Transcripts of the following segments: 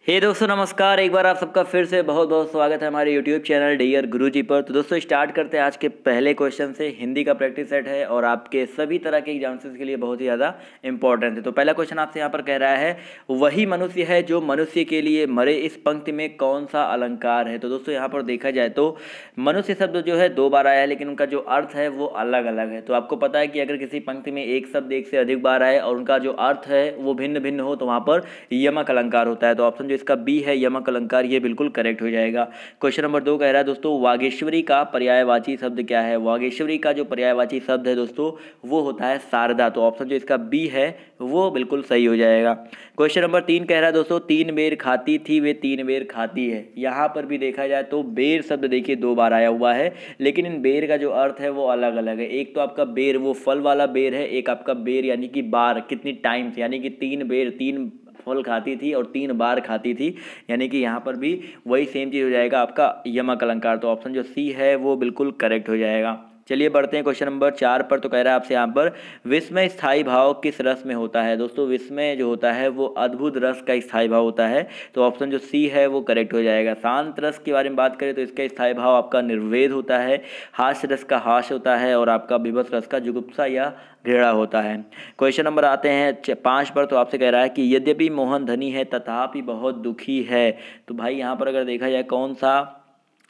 दोस्तों नमस्कार। एक बार आप सबका फिर से बहुत बहुत स्वागत है हमारे यूट्यूब चैनल डियर गुरुजी पर। तो दोस्तों स्टार्ट करते हैं आज के पहले क्वेश्चन से। हिंदी का प्रैक्टिस सेट है और आपके सभी तरह के एग्जाम्स के लिए बहुत ही ज़्यादा इंपॉर्टेंट है। तो पहला क्वेश्चन आपसे यहाँ पर कह रहा है, वही मनुष्य है जो मनुष्य के लिए मरे, इस पंक्ति में कौन सा अलंकार है। तो दोस्तों यहाँ पर देखा जाए तो मनुष्य शब्द जो है 2 बार आया है, लेकिन उनका जो अर्थ है वो अलग अलग है। तो आपको पता है कि अगर किसी पंक्ति में एक शब्द एक से अधिक बार आए और उनका जो अर्थ है वो भिन्न भिन्न हो तो वहाँ पर यमक अलंकार होता है। तो ऑप्शन इसका बी है यमक अलंकार, ये बिल्कुल करेक्ट हो जाएगा। क्वेश्चन नंबर 2 कह रहा है दोस्तों, वागेश्वरी का पर्यायवाची शब्द क्या है। वागेश्वरी का जो पर्यायवाची शब्द है दोस्तों वो होता है शारदा। तो ऑप्शन जो इसका बी है वो बिल्कुल सही हो जाएगा। क्वेश्चन नंबर 3 कह रहा है दोस्तों, 3 बेर खाती थी वे 3 बेर खाती है। यहाँ पर भी देखा जाए तो बेर शब्द देखिए 2 बार आया हुआ है, लेकिन इन बेर का जो अर्थ है वो अलग अलग है। एक तो आपका बेर वो फल वाला बेर है, एक आपका बेर यानी कि बार, कितनी टाइम्स, यानी कि 3 बेर 3 फल खाती थी और 3 बार खाती थी, यानी कि यहाँ पर भी वही सेम चीज़ हो जाएगा आपका यमक अलंकार। तो ऑप्शन जो सी है वो बिल्कुल करेक्ट हो जाएगा। चलिए बढ़ते हैं क्वेश्चन नंबर 4 पर। तो कह रहा है आपसे यहाँ पर, विस्मय स्थायी भाव किस रस में होता है। दोस्तों विस्मय जो होता है वो अद्भुत रस का स्थायी भाव होता है। तो ऑप्शन जो सी है वो करेक्ट हो जाएगा। शांत रस के बारे में बात करें तो इसका स्थायी भाव आपका निर्वेद होता है, हास्य रस का हास होता है और आपका विभत्स रस का जुगुप्सा या घृणा होता है। क्वेश्चन नंबर आते हैं 5 पर। तो आपसे कह रहा है कि यद्यपि मोहन धनी है तथापि बहुत दुखी है। तो भाई यहाँ पर अगर देखा जाए कौन सा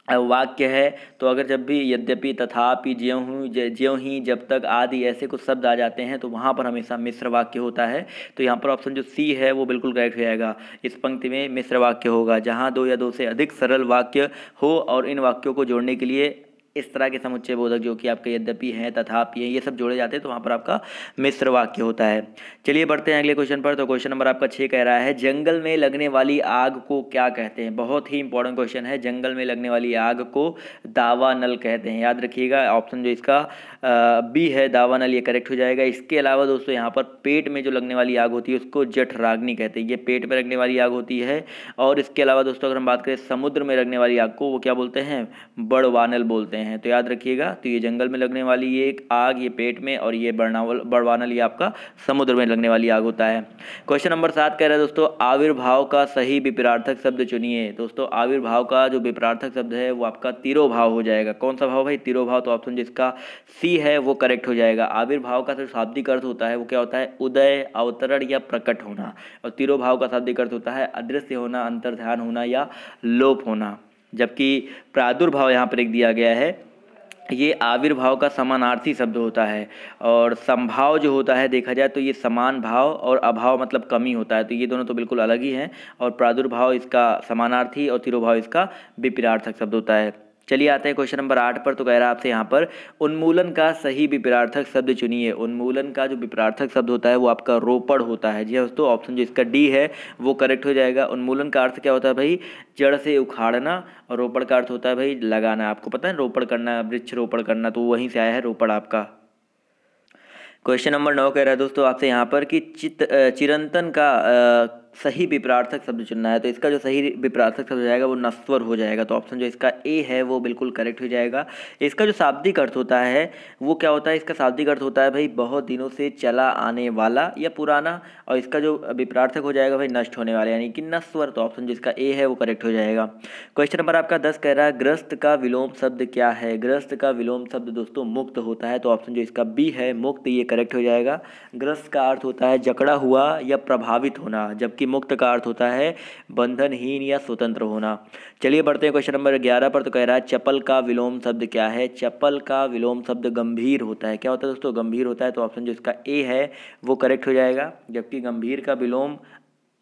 वाक्य है, तो अगर जब भी यद्यपि तथापि ज्यों ही जब तक आदि ऐसे कुछ शब्द आ जाते हैं तो वहाँ पर हमेशा मिश्र वाक्य होता है। तो यहाँ पर ऑप्शन जो सी है वो बिल्कुल करेक्ट हो जाएगा। इस पंक्ति में मिश्र वाक्य होगा जहाँ 2 या 2 से अधिक सरल वाक्य हो और इन वाक्यों को जोड़ने के लिए इस तरह के समुच्चय बोधक जो कि आपके यद्यपि हैं तथापि हैं ये सब जोड़े जाते हैं, तो वहाँ पर आपका मिश्र वाक्य होता है। चलिए बढ़ते हैं अगले क्वेश्चन पर। तो क्वेश्चन नंबर आपका 6 कह रहा है, जंगल में लगने वाली आग को क्या कहते हैं। बहुत ही इंपॉर्टेंट क्वेश्चन है। जंगल में लगने वाली आग को दावानल कहते हैं, याद रखिएगा। ऑप्शन जो इसका बी है दावानल, ये करेक्ट हो जाएगा। इसके अलावा दोस्तों यहाँ पर पेट में जो लगने वाली आग होती है उसको जठराग्नि कहते हैं, ये पेट में लगने वाली आग होती है। और इसके अलावा दोस्तों अगर हम बात करें समुद्र में लगने वाली आग को वो क्या बोलते हैं, बड़वानल बोलते हैं। तो याद रखिएगा, तो ये जंगल में लगने वाली ये एक आग ये पेट में, और ये बड़वानल ये आपका समुद्र में लगने वाली आग होता है। क्वेश्चन नंबर 7 कह रहा है दोस्तों, आविर्भाव का सही विपरीतार्थक शब्द चुनिए। दोस्तों आविर्भाव का जो विपरीतार्थक शब्द है वो आपका तिरोभाव हो जाएगा। कौन सा भाव भाई, तिरोभाव। तो ऑप्शन जिसका सी है वो करेक्ट हो जाएगा। आविर्भाव का जो शाब्दिक अर्थ होता है वो क्या होता है, उदय, अवतरण या प्रकट होना। और तिरोभाव का शाब्दिक अर्थ होता है अदृश्य होना, अंतर्ध्यान होना या लोप होना। जबकि प्रादुर्भाव यहाँ पर एक दिया गया है, ये आविर्भाव का समानार्थी शब्द होता है। और संभाव जो होता है देखा जाए तो ये समान भाव और अभाव मतलब कमी होता है। तो ये दोनों तो बिल्कुल अलग ही हैं। और प्रादुर्भाव इसका समानार्थी और तिरोभाव इसका विपरीतार्थक शब्द होता है। चलिए आते हैं क्वेश्चन नंबर 8 पर। तो कह रहा है आपसे यहाँ पर, उन्मूलन का सही विपरीतार्थक शब्द चुनिए। उन्मूलन का जो विपरीतार्थक शब्द होता है वो आपका रोपड़ होता है। जी दोस्तों, ऑप्शन जो इसका डी है वो करेक्ट हो जाएगा। उन्मूलन का अर्थ क्या होता है भाई, जड़ से उखाड़ना, और रोपड़ का अर्थ होता है भाई लगाना। आपको पता है रोपड़ करना, वृक्ष रोपण करना, तो वहीं से आया है रोपड़ आपका। क्वेश्चन नंबर 9 कह रहा है दोस्तों आपसे यहाँ पर कि चिरंतन का सही विपरीतार्थक शब्द चुनना है। तो इसका जो सही विपरीतार्थक शब्द हो जाएगा वो नश्वर हो जाएगा। तो ऑप्शन जो इसका ए है वो बिल्कुल करेक्ट हो जाएगा। इसका जो शाब्दिक अर्थ होता है वो क्या होता है, इसका शाब्दिक अर्थ होता है भाई बहुत दिनों से चला आने वाला या पुराना। और इसका जो विपरीतार्थक हो जाएगा भाई नष्ट होने वाला यानी कि नश्वर। तो ऑप्शन जिसका ए है वो करेक्ट हो जाएगा। क्वेश्चन नंबर आपका 10 कह रहा है, ग्रस्त का विलोम शब्द क्या है। ग्रस्त का विलोम शब्द दोस्तों मुक्त होता है। तो ऑप्शन जो इसका बी है मुक्त, ये करेक्ट हो जाएगा। ग्रस्त का अर्थ होता है जकड़ा हुआ या प्रभावित होना, जबकि मुक्त का अर्थ होता है बंधनहीन या स्वतंत्र होना। चलिए बढ़ते हैं क्वेश्चन नंबर 11 पर। तो कह रहा है, चपल का विलोम शब्द क्या है। चपल का विलोम शब्द गंभीर होता है। क्या होता है दोस्तों, गंभीर होता है। तो ऑप्शन जो इसका ए है वो करेक्ट हो जाएगा। जबकि गंभीर का विलोम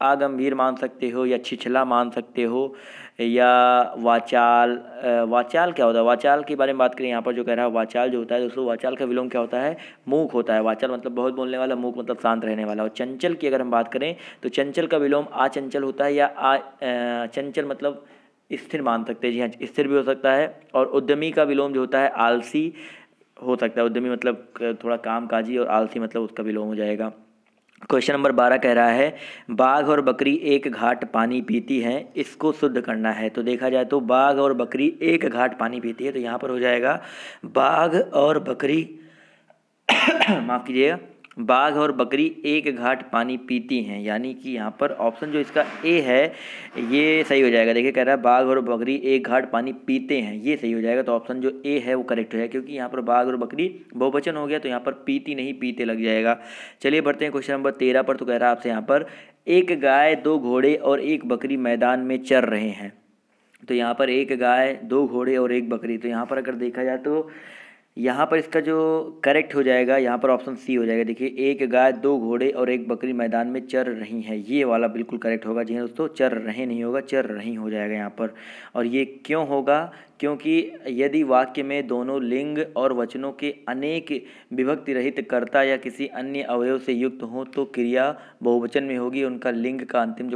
आगंभीर मान सकते हो या छिछला मान सकते हो या वाचाल। वाचाल क्या होता है, वाचाल के बारे में बात करें यहाँ पर जो कह रहा है वाचाल जो होता है दोस्तों, वाचाल का विलोम क्या होता है, मूक होता है। वाचाल मतलब बहुत बोलने वाला, मूक मतलब शांत रहने वाला। और चंचल की अगर हम बात करें तो चंचल का विलोम अचंचल होता है या चंचल मतलब स्थिर मान सकते हैं। जी हाँ, स्थिर भी हो सकता है। और उद्यमी का विलोम जो होता है आलसी हो सकता है। उद्यमी मतलब थोड़ा कामकाजी और आलसी मतलब उसका विलोम हो जाएगा। क्वेश्चन नंबर 12 कह रहा है, बाघ और बकरी एक घाट पानी पीती हैं, इसको शुद्ध करना है। तो देखा जाए तो बाघ और बकरी एक घाट पानी पीती है। तो यहाँ पर हो जाएगा बाघ और बकरी माफ़ कीजिएगा, बाघ और बकरी एक घाट पानी पीती हैं, यानी कि यहाँ पर ऑप्शन जो इसका ए है ये सही हो जाएगा। देखिए कह रहा है बाघ और बकरी एक घाट पानी पीते हैं, ये सही हो जाएगा। तो ऑप्शन जो ए है वो करेक्ट हो जाएगा, क्योंकि यहाँ पर बाघ और बकरी बहुवचन हो गया, तो यहाँ पर पीती नहीं पीते लग जाएगा। चलिए बढ़ते हैं क्वेश्चन नंबर 13 पर। तो कह रहा है आपसे यहाँ पर एक गाय, दो घोड़े और एक बकरी मैदान में चर रहे हैं। तो यहाँ पर एक गाय, दो घोड़े और एक बकरी, तो यहाँ पर अगर देखा जाए तो यहाँ पर इसका जो करेक्ट हो जाएगा यहाँ पर ऑप्शन सी हो जाएगा। देखिए एक गाय, दो घोड़े और एक बकरी मैदान में चर रही हैं, ये वाला बिल्कुल करेक्ट होगा। जी हाँ दोस्तों, चर रहे नहीं होगा, चर रही हो जाएगा यहाँ पर। और ये क्यों होगा? क्योंकि यदि वाक्य में दोनों लिंग और वचनों के अनेक विभक्ति रहित कर्ता या किसी अन्य अवयव से युक्त हो तो क्रिया बहुवचन में होगी। उनका लिंग का अंतिम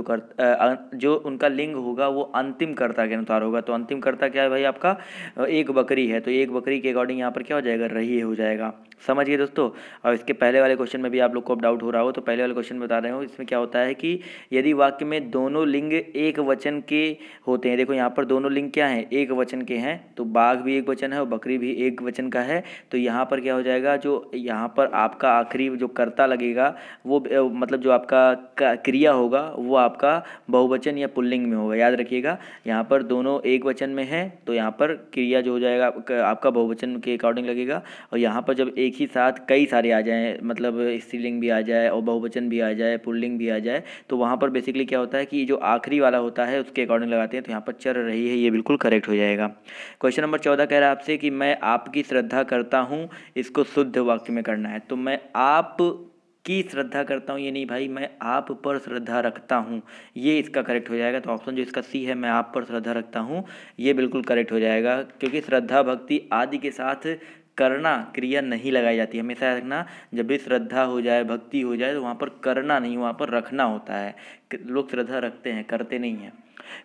जो उनका लिंग होगा वो अंतिम कर्ता के अनुसार होगा। तो अंतिम कर्ता क्या है भाई? आपका एक बकरी है, तो एक बकरी के अकॉर्डिंग यहाँ पर क्या हो जाएगा? रही हो जाएगा। समझ गए दोस्तों? और इसके पहले वाले क्वेश्चन में भी आप लोग को अब डाउट हो रहा हो, तो पहले वाले क्वेश्चन बता रहे हो। इसमें क्या होता है कि यदि वाक्य में दोनों लिंग एक वचन के होते हैं, देखो यहाँ पर दोनों लिंग क्या हैं? एक वचन के हैं, तो बाघ भी एक वचन है और बकरी भी एक वचन का है। तो यहाँ पर क्या हो जाएगा? जो यहाँ पर आपका आखिरी जो कर्ता लगेगा वो मतलब जो आपका क्रिया होगा वो आपका बहुवचन या पुल्लिंग में होगा। याद रखिएगा, यहाँ पर दोनों एक वचन में है तो यहाँ पर क्रिया जो हो जाएगा आपका बहुवचन के अकॉर्डिंग लगेगा। और यहाँ पर जब एक ही साथ कई सारे आ जाएँ, मतलब स्त्रीलिंग भी आ जाए और बहुवचन भी आ जाए, पुल्लिंग भी आ जाए, तो वहाँ पर बेसिकली क्या होता है कि जो आखिरी वाला होता है उसके अकॉर्डिंग लगाते हैं। तो यहाँ पर चर रही है, ये बिल्कुल करेक्ट हो जाएगा। क्वेश्चन नंबर 14 कह रहा है आपसे कि मैं आपकी श्रद्धा करता हूँ, इसको शुद्ध वाक्य में करना है। तो मैं आप की श्रद्धा करता हूँ, ये नहीं भाई, मैं आप पर श्रद्धा रखता हूँ, ये इसका करेक्ट हो जाएगा। तो ऑप्शन जो इसका सी है, मैं आप पर श्रद्धा रखता हूँ, ये बिल्कुल करेक्ट हो जाएगा। क्योंकि श्रद्धा भक्ति आदि के साथ करना क्रिया नहीं लगाई जाती। हमेशा रखना, जब भी श्रद्धा हो जाए, भक्ति हो जाए, तो वहाँ पर करना नहीं, वहाँ पर रखना होता है। लोग श्रद्धा रखते हैं, करते नहीं हैं।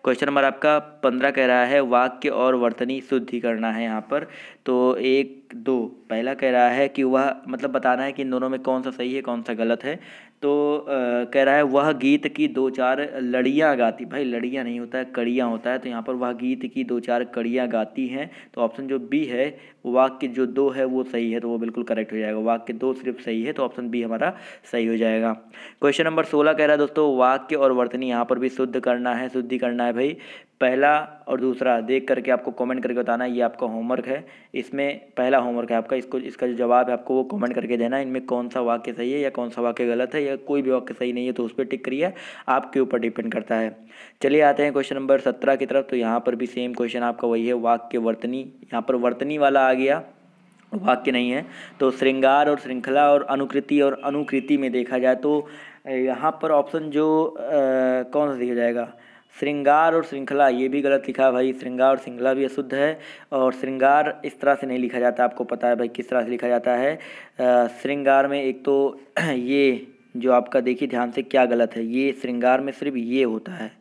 क्वेश्चन नंबर आपका 15 कह रहा है वाक्य और वर्तनी शुद्धि करना है यहाँ पर। तो 1, 2 पहला कह रहा है कि वह, मतलब बताना है कि इन दोनों में कौन सा सही है कौन सा गलत है। तो कह रहा है वह गीत की 2-4 लड़ियाँ गाती, भाई लड़ियाँ नहीं होता है, कड़ियाँ होता है। तो यहाँ पर वह गीत की 2-4 कड़ियाँ गाती हैं, तो ऑप्शन जो बी है, वाक्य जो 2 है वो सही है, तो वो बिल्कुल करेक्ट हो जाएगा। वाक्य 2 सिर्फ सही है, तो ऑप्शन बी हमारा सही हो जाएगा। क्वेश्चन नंबर 16 कह रहा है दोस्तों वाक्य और वर्तनी यहाँ पर भी शुद्ध करना है, शुद्धि करना है भाई। पहला और दूसरा देख करके आपको कमेंट करके बताना है, ये आपका होमवर्क है। इसमें पहला होमवर्क है आपका, इसका जो जवाब है आपको वो कमेंट करके देना है। इनमें कौन सा वाक्य सही है या कौन सा वाक्य गलत है, या कोई भी वाक्य सही नहीं है तो उस पर टिक करिए, आपके ऊपर डिपेंड करता है। चलिए आते हैं क्वेश्चन नंबर 17 की तरफ। तो यहाँ पर भी सेम क्वेश्चन आपका वही है, वाक्य वर्तनी। यहाँ पर वर्तनी वाला आ गया, वाक्य नहीं है। तो श्रृंगार और श्रृंखला और अनुकृति और अनुकृति में देखा जाए तो यहाँ पर ऑप्शन जो कौन सा दिया जाएगा? श्रृंगार और श्रृंखला, ये भी गलत लिखा है भाई। श्रृंगार और श्रृंखला भी अशुद्ध है, और श्रृंगार इस तरह से नहीं लिखा जाता, आपको पता है भाई किस तरह से लिखा जाता है। श्रृंगार में एक तो ये जो आपका देखिए ध्यान से क्या गलत है, ये श्रृंगार में सिर्फ ये होता है,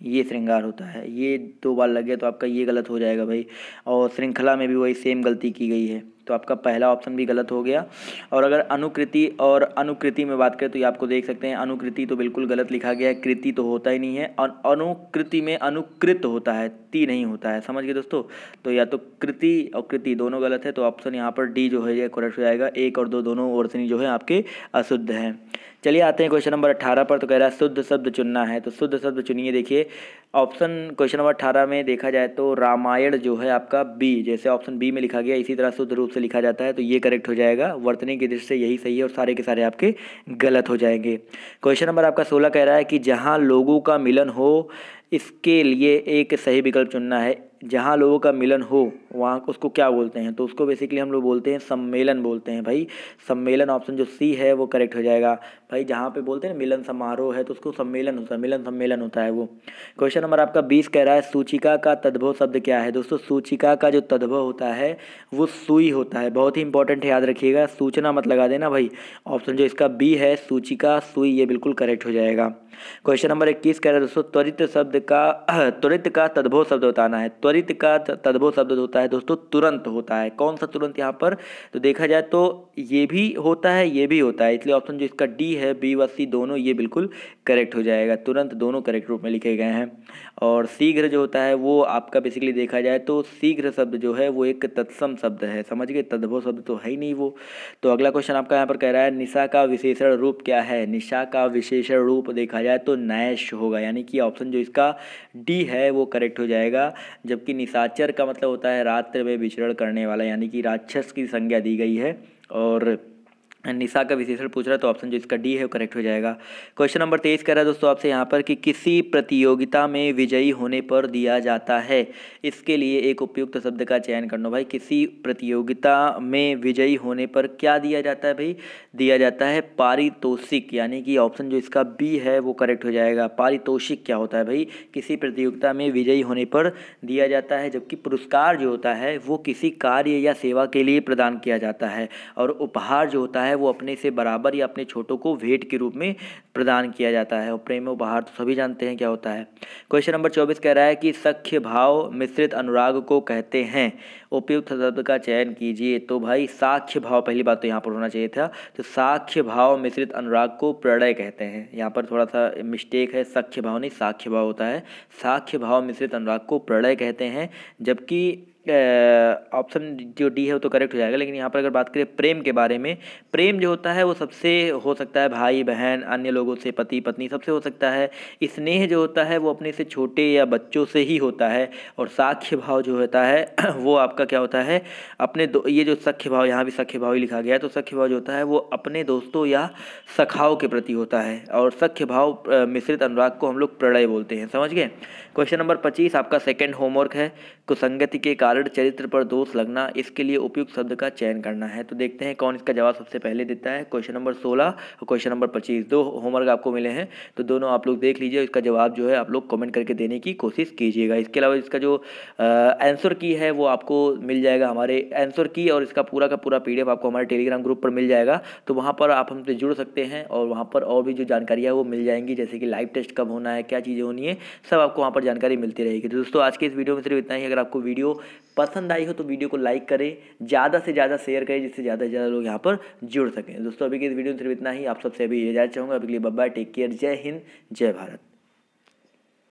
ये श्रृंगार होता है, ये 2 बार लगे तो आपका ये गलत हो जाएगा भाई। और श्रृंखला में भी वही सेम गलती की गई है, तो आपका पहला ऑप्शन भी गलत हो गया। और अगर अनुकृति और अनुकृति में बात करें तो ये आपको देख सकते हैं, अनुकृति तो बिल्कुल गलत लिखा गया है, कृति तो होता ही नहीं है। और अनुकृति में अनुकृत होता है, ती नहीं होता है। समझ गए दोस्तों? तो या तो कृति और कृति दोनों गलत है, तो ऑप्शन यहाँ पर डी जो है ये करेक्ट हो जाएगा। 1 और 2 दोनों वर्तनी जो है आपके अशुद्ध हैं। चलिए आते हैं क्वेश्चन नंबर 18 पर। तो कह रहा है शुद्ध शब्द चुनना है, तो शुद्ध शब्द चुनिए। देखिए ऑप्शन क्वेश्चन नंबर 18 में देखा जाए तो रामायण जो है आपका बी, जैसे ऑप्शन बी में लिखा गया इसी तरह शुद्ध रूप से लिखा जाता है, तो ये करेक्ट हो जाएगा। वर्तनी की दृष्टि से यही सही है और सारे के सारे आपके गलत हो जाएंगे। क्वेश्चन नंबर आपका 16 कह रहा है कि जहाँ लोगों का मिलन हो, इसके लिए एक सही विकल्प चुनना है। जहाँ लोगों का मिलन हो वहाँ उसको क्या बोलते हैं? तो उसको बेसिकली हम लोग बोलते हैं सम्मेलन बोलते हैं भाई। सम्मेलन ऑप्शन जो सी है वो करेक्ट हो जाएगा भाई। जहाँ पे बोलते हैं ना मिलन समारोह है तो उसको सम्मेलन होता है, मिलन सम्मेलन होता है वो। क्वेश्चन नंबर आपका 20 कह रहा है सूचिका का तद्भव शब्द क्या है? दोस्तों सूचिका का जो तद्भव होता है वो सुई होता है, बहुत ही इंपॉर्टेंट है, याद रखिएगा। सूचना मत लगा देना भाई। ऑप्शन जो इसका बी है सूचिका सुई, ये बिल्कुल करेक्ट हो जाएगा। क्वेश्चन नंबर 21 कह रहा है दोस्तों त्वरित शब्द त्वरित का तद्भव शब्द बताना है। त्वरित का तद्भव शब्द होता है दोस्तों तुरंत होता है। कौन सा तुरंत यहाँ पर, तो देखा जाए तो ये भी होता है ये भी होता है, इसलिए ऑप्शन जो इसका डी है, बी व सी दोनों ये बिल्कुल करेक्ट हो जाएगा। तुरंत दोनों करेक्ट रूप में लिखे गए हैं। और शीघ्र जो होता है वो आपका बेसिकली देखा जाए तो शीघ्र शब्द जो है वो एक तत्सम शब्द है, समझ गए, तद्भव शब्द तो है ही नहीं वो। तो अगला क्वेश्चन आपका यहाँ पर कह रहा है निशा का विशेषण रूप क्या है। निशा का विशेषण रूप देखा जाए तो नैश होगा, यानी कि ऑप्शन जो इसका डी है वो करेक्ट हो जाएगा। जबकि निशाचर का मतलब होता है रात्र में विचरण करने वाला, यानी कि राक्षस की संज्ञा दी गई है। और निशा का विशेषण पूछ रहा है तो ऑप्शन जो इसका डी है वो करेक्ट हो जाएगा। क्वेश्चन नंबर 23 कह रहा है दोस्तों आपसे यहाँ पर कि किसी प्रतियोगिता में विजयी होने पर दिया जाता है, इसके लिए एक उपयुक्त शब्द का चयन करना। भाई किसी प्रतियोगिता में विजयी होने पर क्या दिया जाता है भाई, दिया जाता है पारितोषिक, यानी कि ऑप्शन जो इसका बी है वो करेक्ट हो जाएगा। पारितोषिक क्या होता है भाई, किसी प्रतियोगिता में विजयी होने पर दिया जाता है, जबकि पुरस्कार जो होता है वो किसी कार्य या सेवा के लिए प्रदान किया जाता है। और उपहार जो होता है वो अपने से बराबर या अपने छोटों को भेंट के रूप में प्रदान किया जाता है। और प्रेम उपहार तो सभी जानते हैं क्या होता है। क्वेश्चन नंबर 24 कह रहा है कि सख्य भाव मिश्रित अनुराग को कहते हैं, उपयुक्त शब्द का चयन कीजिए। तो भाई साख्य भाव पहली बात तो यहाँ पर होना चाहिए था, तो साख्य भाव मिश्रित अनुराग को प्रणय कहते हैं। यहाँ पर थोड़ा सा मिस्टेक है, सख्य भाव नहीं साख्य भाव होता है। साख्य भाव मिश्रित अनुराग को प्रणय कहते हैं, जबकि ऑप्शन जो डी है वो तो करेक्ट हो जाएगा। लेकिन यहाँ पर अगर बात करें प्रेम के बारे में, प्रेम जो होता है वो सबसे हो सकता है भाई बहन अन्य लोगों से, पति पत्नी सबसे हो सकता है। स्नेह जो होता है वो अपने से छोटे या बच्चों से ही होता है। और साख्य भाव जो होता है वो आपका क्या होता है, अपने ये जो सख्य भाव, यहाँ भी सख्य भाव ही लिखा गया है, तो सख्य भाव जो होता है वो अपने दोस्तों या सखाओं के प्रति होता है। और सख्य भाव मिश्रित अनुराग को हम लोग प्रणय बोलते हैं, समझ गए। क्वेश्चन नंबर 25 आपका सेकंड होमवर्क है, कुसंगति के कारण चरित्र पर दोष लगना, इसके लिए उपयुक्त शब्द का चयन करना है। तो देखते हैं कौन इसका जवाब सबसे पहले देता है। क्वेश्चन नंबर 16 और क्वेश्चन नंबर 25 दो होमवर्क आपको मिले हैं, तो दोनों आप लोग देख लीजिए। इसका जवाब जो है आप लोग कमेंट करके देने की कोशिश कीजिएगा। इसके अलावा इसका जो आंसर की है वो आपको मिल जाएगा हमारे आंसर की, और इसका पूरा का पूरा PDF आपको हमारे टेलीग्राम ग्रुप पर मिल जाएगा। तो वहाँ पर आप हमसे जुड़ सकते हैं और वहाँ पर और भी जो जानकारी है वो मिल जाएंगी, जैसे कि लाइव टेस्ट कब होना है, क्या चीज़ें होनी है, सब आपको वहाँ पर जानकारी मिलती रहेगी। तो दोस्तों आज के इस वीडियो में सिर्फ इतना ही। अगर आपको वीडियो पसंद आई हो तो वीडियो को लाइक करें, ज़्यादा से ज़्यादा शेयर करें, जिससे ज़्यादा से ज़्यादा लोग यहाँ पर जुड़ सकें। दोस्तों अभी के इस वीडियो में सिर्फ इतना ही। आप सबसे अभी इजाज़त चाहूँगा। अभी के लिए बाय बाय, टेक केयर, जय हिंद जय भारत।